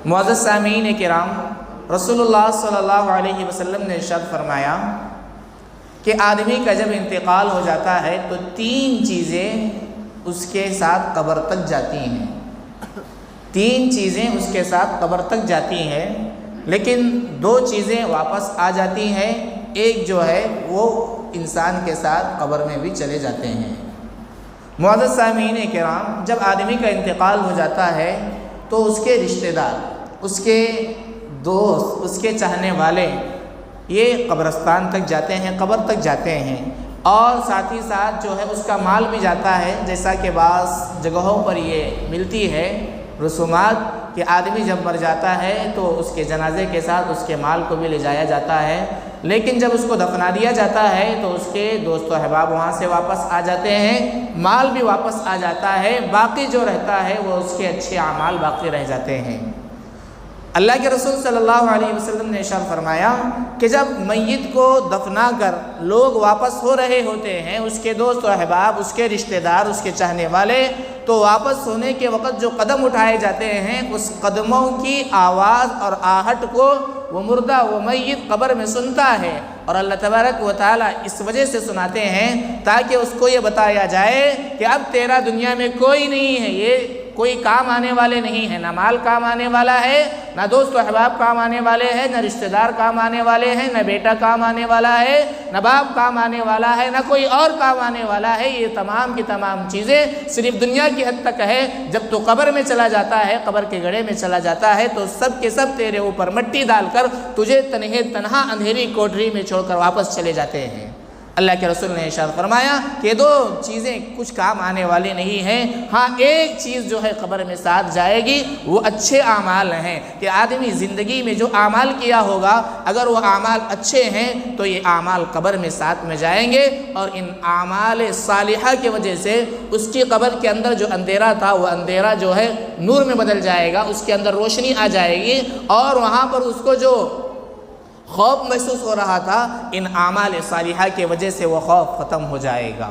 معزز سامعین کرام، رسول اللہ صلی اللہ علیہ وسلم نے ارشاد فرمایا کہ آدمی کا جب انتقال ہو جاتا ہے تو 3 چیزیں اس کے ساتھ قبر تک جاتی ہیں۔ 3 چیزیں اس کے ساتھ قبر تک جاتی ہیں، لیکن 2 چیزیں واپس آ جاتی ہیں، ایک جو ہے وہ انسان کے ساتھ قبر میں بھی چلے جاتے ہیں۔ معزز سامعین کرام، جب آدمی کا انتقال ہو جاتا ہے تو اس کے رشتہ دار، اس کے دوست، اس کے چاہنے والے یہ قبرستان تک جاتے ہیں، قبر تک جاتے ہیں، اور ساتھ ہی ساتھ جو ہے اس کا مال بھی جاتا ہے۔ جیسا کہ بعض جگہوں پر یہ ملتی ہے رسومات کہ آدمی جب مر جاتا ہے تو اس کے جنازے کے ساتھ اس کے مال کو بھی لے جایا جاتا ہے، لیکن جب اس کو دفنا دیا جاتا ہے تو اس کے دوست و احباب وہاں سے واپس آ جاتے ہیں، مال بھی واپس آ جاتا ہے، باقی جو رہتا ہے وہ اس کے اچھے اعمال باقی رہ جاتے ہیں۔ اللہ کے رسول صلی اللہ علیہ وسلم نے ارشاد فرمایا کہ جب میت کو دفنا کر لوگ واپس ہو رہے ہوتے ہیں، اس کے دوست و احباب، اس کے رشتہ دار، اس کے چاہنے والے، تو واپس ہونے کے وقت جو قدم اٹھائے جاتے ہیں اس قدموں کی آواز اور آہٹ کو وہ مردہ، وہ میت قبر میں سنتا ہے، اور اللہ تبارک و تعالیٰ اس وجہ سے سناتے ہیں تاکہ اس کو یہ بتایا جائے کہ اب تیرا دنیا میں کوئی نہیں ہے، یہ کوئی کام آنے والے نہیں ہیں، نہ مال کام آنے والا ہے، نہ دوست و احباب کام آنے والے ہیں، نہ رشتہ دار کام آنے والے ہیں، نہ بیٹا کام آنے والا ہے، نہ باپ کام آنے والا ہے، نہ کوئی اور کام آنے والا ہے۔ یہ تمام کی تمام چیزیں صرف دنیا کی حد تک ہے۔ جب تو قبر میں چلا جاتا ہے، قبر کے گڑھے میں چلا جاتا ہے، تو سب کے سب تیرے اوپر مٹی ڈال کر تجھے تنہا اندھیری کوٹری میں چھوڑ کر واپس چلے جاتے ہیں۔ اللہ کے رسول نے ارشاد فرمایا کہ یہ 2 چیزیں کچھ کام آنے والی نہیں ہیں، ہاں ایک چیز جو ہے قبر میں ساتھ جائے گی، وہ اچھے اعمال ہیں، کہ آدمی زندگی میں جو اعمال کیا ہوگا اگر وہ اعمال اچھے ہیں تو یہ اعمال قبر میں ساتھ میں جائیں گے، اور ان اعمال صالحہ کی وجہ سے اس کی قبر کے اندر جو اندھیرا تھا وہ اندھیرا جو ہے نور میں بدل جائے گا، اس کے اندر روشنی آ جائے گی، اور وہاں پر اس کو جو خوف محسوس ہو رہا تھا ان اعمال صالحہ کی وجہ سے وہ خوف ختم ہو جائے گا۔